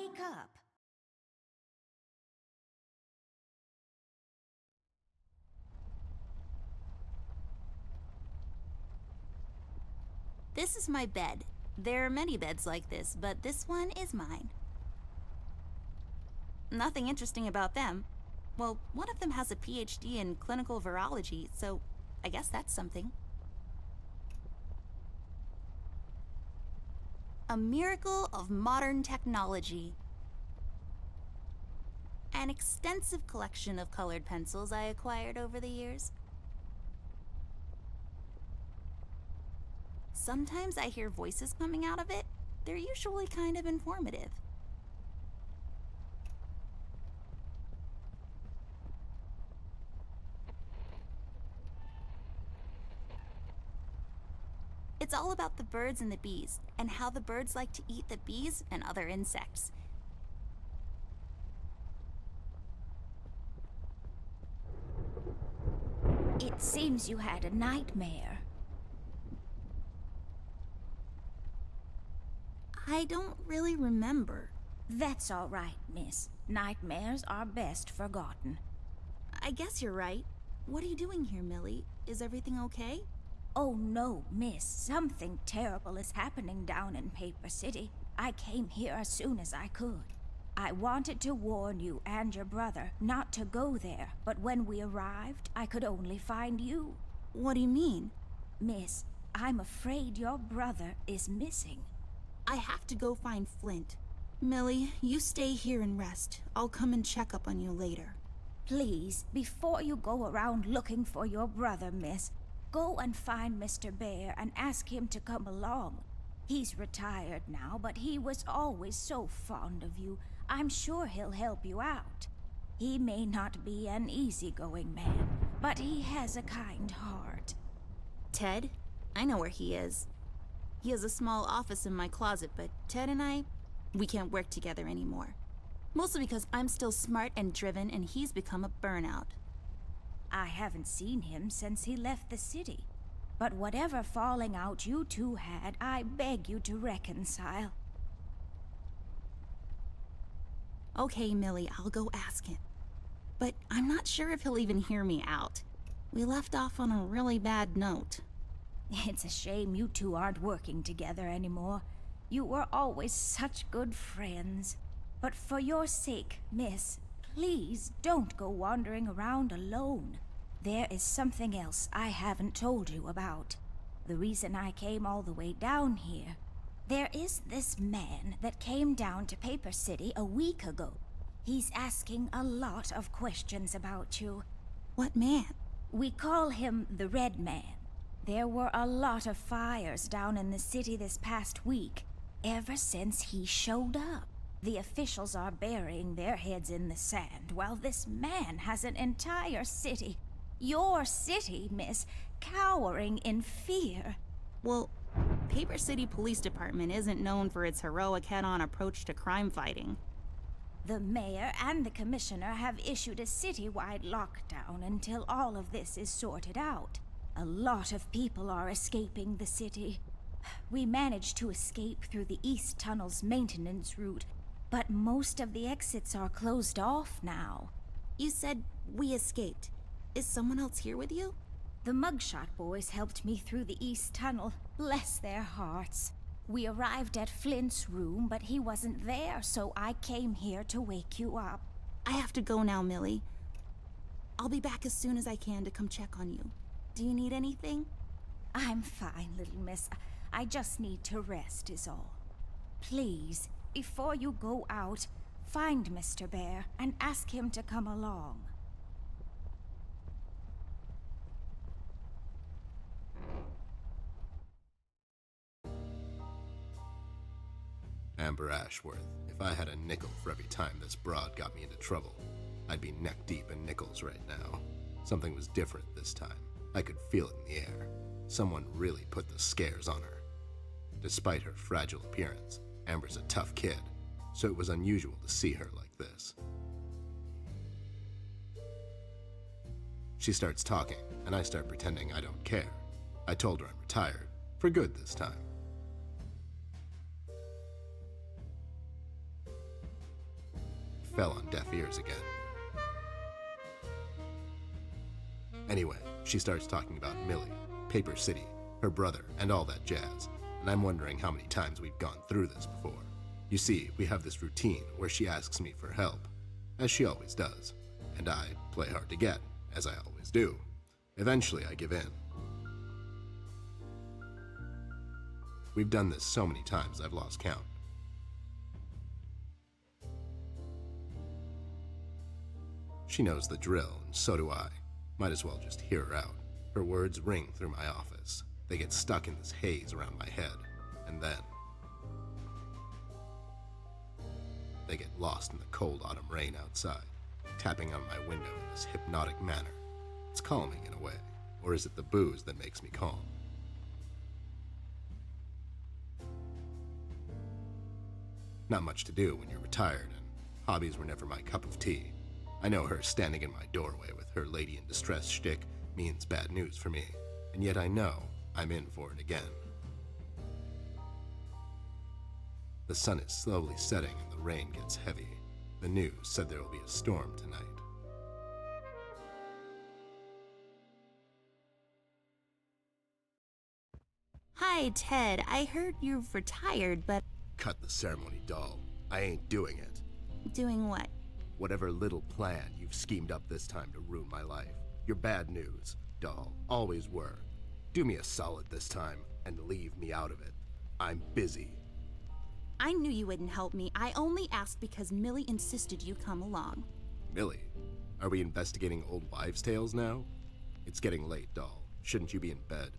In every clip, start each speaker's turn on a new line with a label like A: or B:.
A: wake up.
B: This is my bed. There are many beds like this, but this one is mine. Nothing interesting about them. Well, one of them has a PhD in clinical virology, so I guess that's something. A miracle of modern technology. An extensive collection of colored pencils I acquired over the years. Sometimes I hear voices coming out of it. They're usually kind of informative. It's all about the birds and the bees, and how the birds like to eat the bees and other insects.
A: It seems you had a nightmare.
B: I don't really remember.
A: That's all right, miss. Nightmares are best forgotten.
B: I guess you're right. What are you doing here, Millie? Is everything okay?
A: Oh no, miss. Something terrible is happening down in Paper City. I came here as soon as I could. I wanted to warn you and your brother not to go there, but when we arrived, I could only find you.
B: What do you mean?
A: Miss, I'm afraid your brother is missing.
B: I have to go find Flint. Millie, you stay here and rest. I'll come and check up on you later.
A: Please, before you go around looking for your brother, miss, go and find Mr. Bear and ask him to come along. He's retired now, but he was always so fond of you. I'm sure he'll help you out. He may not be an easygoing man, but he has a kind heart.
B: Ted? I know where he is. He has a small office in my closet, but Ted and we can't work together anymore. Mostly because I'm still smart and driven and he's become a burnout.
A: I haven't seen him since he left the city. But whatever falling out you two had, I beg you to reconcile.
B: Okay, Millie, I'll go ask him. But I'm not sure if he'll even hear me out. We left off on a really bad note.
A: It's a shame you two aren't working together anymore. You were always such good friends. But for your sake, miss, please don't go wandering around alone. There is something else I haven't told you about. The reason I came all the way down here. There is this man that came down to Paper City a week ago. He's asking a lot of questions about you.
B: What man?
A: We call him the Red Man. There were a lot of fires down in the city this past week, ever since he showed up. The officials are burying their heads in the sand, while this man has an entire city, your city, miss, cowering in fear.
B: Well, Paper City Police Department isn't known for its heroic head-on approach to crime fighting.
A: The mayor and the commissioner have issued a citywide lockdown until all of this is sorted out. A lot of people are escaping the city. We managed to escape through the East Tunnel's maintenance route, but most of the exits are closed off now.
B: You said we escaped. Is someone else here with you?
A: The Mugshot boys helped me through the East Tunnel, bless their hearts. We arrived at Flint's room, but he wasn't there, so I came here to wake you up.
B: I have to go now, Millie. I'll be back as soon as I can to come check on you. Do you need anything?
A: I'm fine, little miss. I just need to rest is all. Please, before you go out, find Mr. Bear and ask him to come along.
C: Amber Ashworth, if I had a nickel for every time this broad got me into trouble, I'd be neck deep in nickels right now. Something was different this time. I could feel it in the air. Someone really put the scares on her. Despite her fragile appearance, Amber's a tough kid, so it was unusual to see her like this. She starts talking, and I start pretending I don't care. I told her I'm retired, for good this time. fell on deaf ears again. Anyway, she starts talking about Millie, Paper City, her brother, and all that jazz, and I'm wondering how many times we've gone through this before. You see, we have this routine where she asks me for help, as she always does, and I play hard to get, as I always do. Eventually, I give in. We've done this so many times I've lost count. She knows the drill, and so do I. Might as well just hear her out. Her words ring through my office. They get stuck in this haze around my head, and then they get lost in the cold autumn rain outside, tapping on my window in this hypnotic manner. It's calming in a way, or is it the booze that makes me calm? Not much to do when you're retired, and hobbies were never my cup of tea. I know her standing in my doorway with her lady in distress shtick means bad news for me, and yet I know I'm in for it again. The sun is slowly setting and the rain gets heavy. The news said there will be a storm tonight.
B: Hi, Ted. I heard you've retired, but
C: Cut the ceremony, doll. I ain't doing it.
B: doing what?
C: Whatever little plan you've schemed up this time to ruin my life. You're bad news, doll. Always were. Do me a solid this time and leave me out of it. I'm busy.
B: I knew you wouldn't help me. I only asked because Millie insisted you come along.
C: Millie, are we investigating old wives' tales now? It's getting late, doll. Shouldn't you be in bed?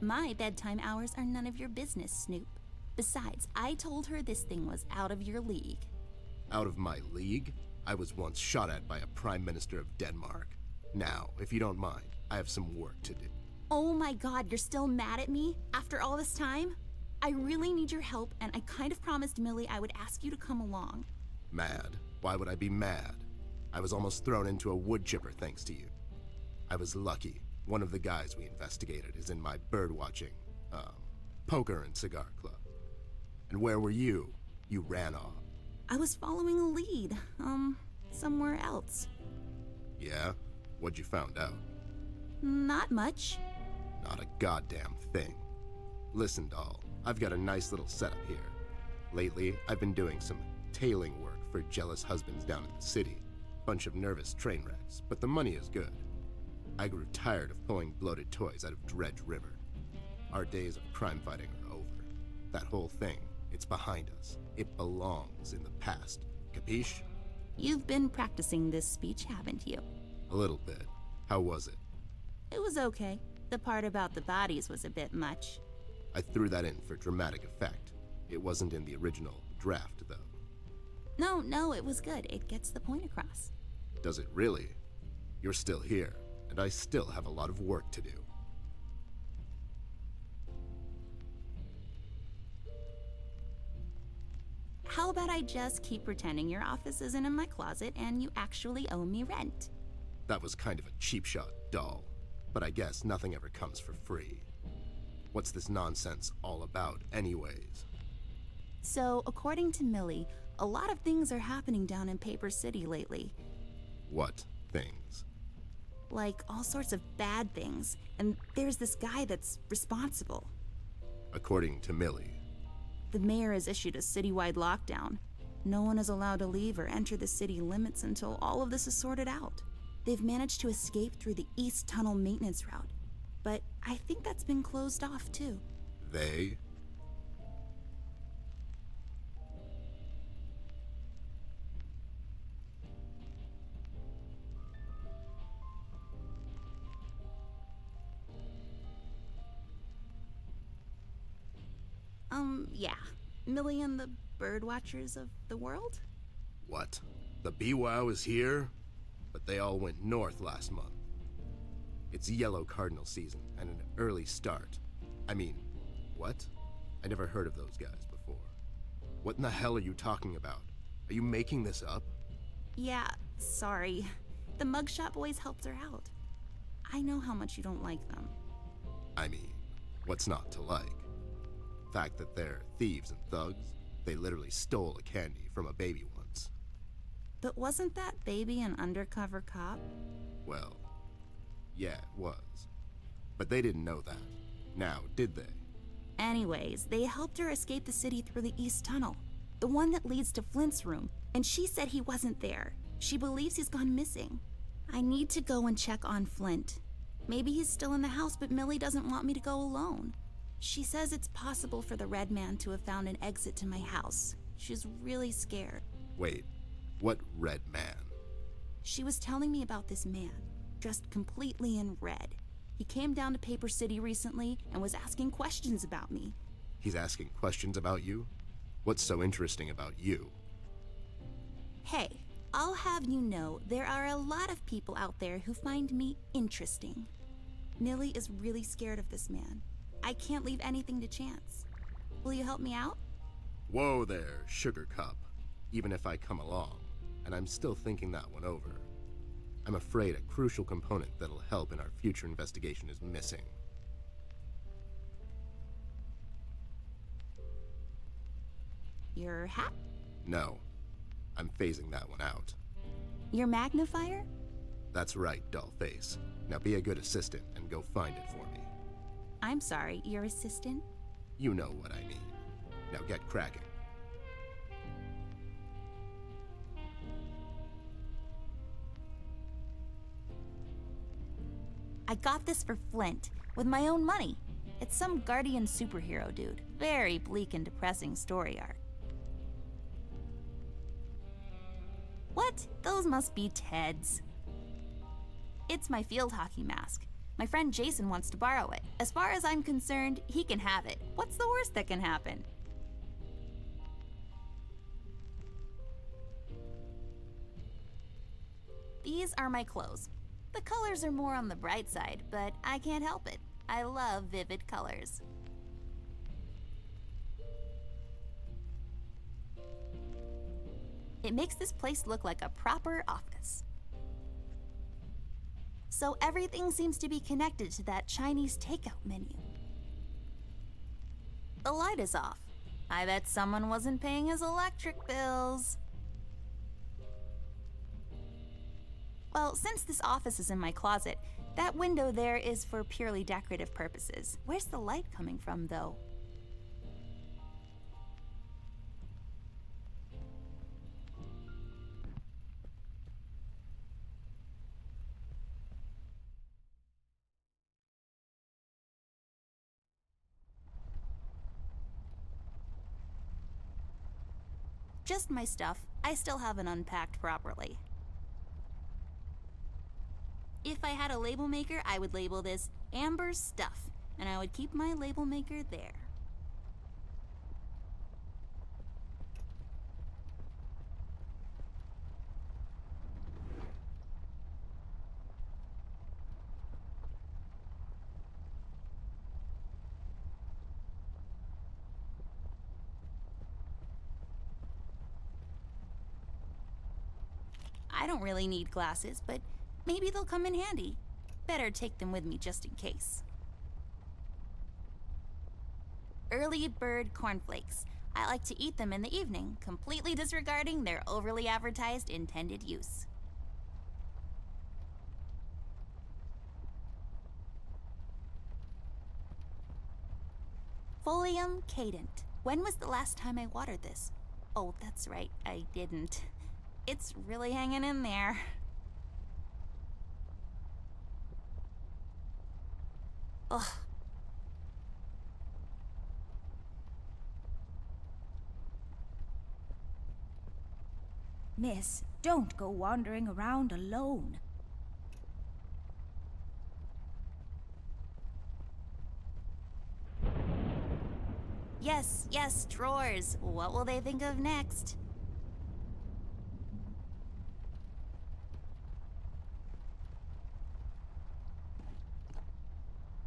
B: My bedtime hours are none of your business, Snoop. Besides, I told her this thing was out of your league.
C: Out of my league? I was once shot at by a prime minister of Denmark. Now, if you don't mind, I have some work to do.
B: Oh my god, you're still mad at me? After all this time? I really need your help, and I kind of promised Millie I would ask you to come along.
C: Mad? Why would I be mad? I was almost thrown into a wood chipper thanks to you. I was lucky. One of the guys we investigated is in my birdwatching, poker and cigar club. And where were you? You ran off.
B: I was following a lead, somewhere else.
C: Yeah? What'd you found out?
B: Not much.
C: Not a goddamn thing. Listen, doll, I've got a nice little setup here. Lately, I've been doing some tailing work for jealous husbands down in the city. Bunch of nervous train wrecks, but the money is good. I grew tired of pulling bloated toys out of Dredge River. Our days of crime fighting are over. That whole thing, it's behind us. It belongs in the past. Capiche?
B: You've been practicing this speech, haven't you?
C: A little bit. How was it?
B: It was okay. The part about the bodies was a bit much.
C: I threw that in for dramatic effect. It wasn't in the original draft, though.
B: No, it was good. It gets the point across.
C: Does it really? You're still here, and I still have a lot of work to do.
B: How about I just keep pretending your office isn't in my closet and you actually owe me rent?
C: That was kind of a cheap shot, doll. But I guess nothing ever comes for free. What's this nonsense all about, anyways?
B: So, according to Millie, a lot of things are happening down in Paper City lately.
C: What things?
B: Like all sorts of bad things. And there's this guy that's responsible.
C: According to Millie.
B: The mayor has issued a citywide lockdown. No one is allowed to leave or enter the city limits until all of this is sorted out. They've managed to escape through the East Tunnel maintenance route, but I think that's been closed off too.
C: They?
B: Yeah. Millie and the bird watchers of the world?
C: What? The BWOW is here? But they all went north last month. It's yellow cardinal season and an early start. I mean, what? I never heard of those guys before. What in the hell are you talking about? Are you making this up?
B: Yeah, sorry. The Mugshot Boys helped her out. I know how much you don't like them.
C: I mean, what's not to like? Fact that they're thieves and thugs, they literally stole a candy from a baby once.
B: But wasn't that baby an undercover cop?
C: Well, yeah, it was. But they didn't know that. Now, did they?
B: Anyways, they helped her escape the city through the East Tunnel, the one that leads to Flint's room, and she said he wasn't there. She believes he's gone missing. I need to go and check on Flint. Maybe he's still in the house, but Millie doesn't want me to go alone. She says it's possible for the Red Man to have found an exit to my house. She's really scared.
C: Wait, what Red Man?
B: She was telling me about this man, dressed completely in red. He came down to Paper City recently and was asking questions about me.
C: He's asking questions about you? What's so interesting about you?
B: Hey, I'll have you know there are a lot of people out there who find me interesting. Millie is really scared of this man. I can't leave anything to chance. Will you help me out?
C: Whoa there, Sugar Cup. Even if I come along, and I'm still thinking that one over. I'm afraid a crucial component that'll help in our future investigation is missing.
B: Your hat?
C: No, I'm phasing that one out.
B: Your magnifier?
C: That's right, Dollface. Now be a good assistant and go find it for me.
B: I'm sorry, your assistant?
C: You know what I mean. Now get cracking.
B: I got this for Flint, with my own money. It's some Guardian superhero dude. Very bleak and depressing story arc. What? Those must be Ted's. It's my field hockey mask. My friend Jason wants to borrow it. As far as I'm concerned, he can have it. What's the worst that can happen? These are my clothes. The colors are more on the bright side, but I can't help it. I love vivid colors. It makes this place look like a proper office. So everything seems to be connected to that Chinese takeout menu. The light is off. I bet someone wasn't paying his electric bills. Well, since this office is in my closet, that window there is for purely decorative purposes. Where's the light coming from, though? Just my stuff. I still haven't unpacked properly. If I had a label maker, I would label this Amber's Stuff, and I would keep my label maker there. I don't really need glasses, but maybe they'll come in handy. Better take them with me just in case. Early bird cornflakes. I like to eat them in the evening, completely disregarding their overly advertised intended use. Folium Cadent. When was the last time I watered this? Oh, that's right, I didn't. It's really hanging in there. Ugh.
A: Miss, don't go wandering around alone.
B: Yes, drawers. What will they think of next?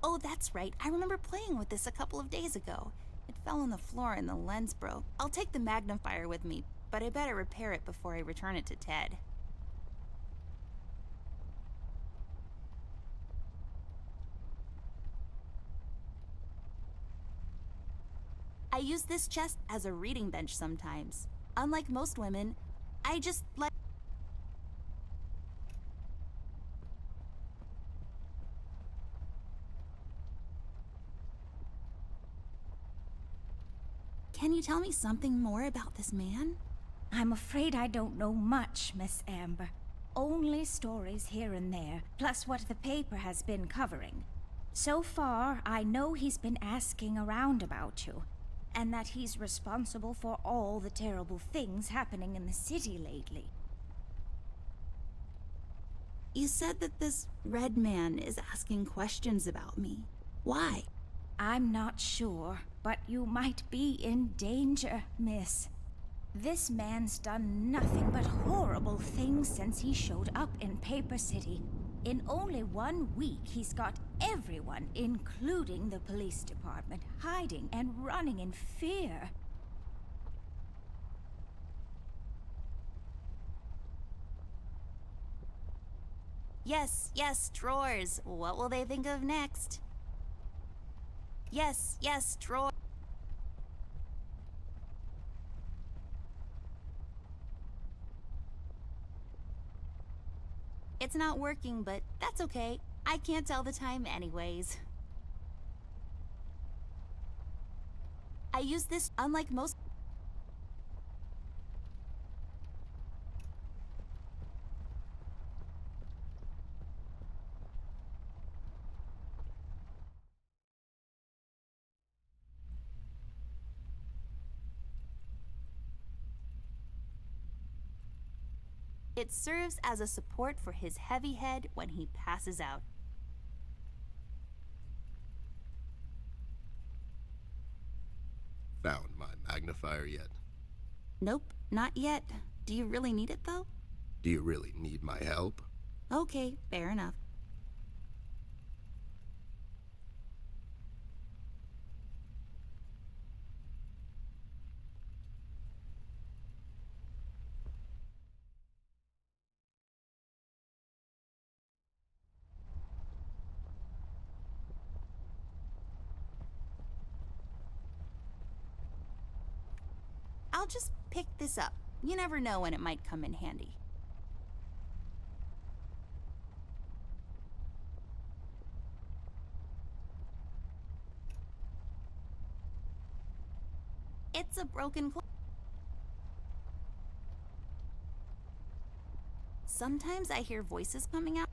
B: Oh, that's right. I remember playing with this a couple of days ago. It fell on the floor and the lens broke. I'll take the magnifier with me, but I better repair it before I return it to Ted. I use this chest as a reading bench sometimes. Unlike most women, I just like. Can you tell me something more about this man?
A: I'm afraid I don't know much, Miss Amber. Only stories here and there, plus what the paper has been covering. So far, I know he's been asking around about you, and that he's responsible for all the terrible things happening in the city lately.
B: You said that this red man is asking questions about me. Why?
A: I'm not sure, but you might be in danger, miss. This man's done nothing but horrible things since he showed up in Paper City. In only 1 week, he's got everyone, including the police department, hiding and running in fear.
B: Yes, drawers. What will they think of next? Yes, drawers. It's not working, but that's okay. I can't tell the time anyways. I use this unlike most. It serves as a support for his heavy head when he passes out.
C: Found my magnifier yet?
B: Nope, not yet. Do you really need it though?
C: Do you really need my help?
B: Okay, fair enough. I'll just pick this up. You never know when it might come in handy. It's a broken clock. Sometimes I hear voices coming out.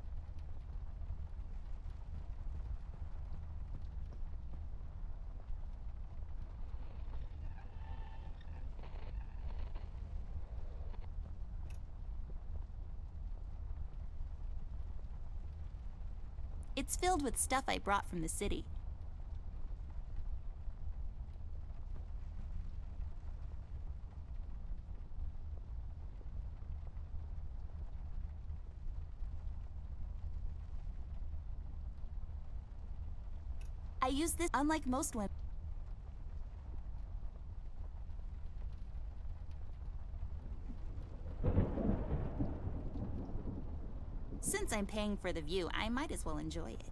B: It's filled with stuff I brought from the city. I use this unlike most women. Since I'm paying for the view, I might as well enjoy it.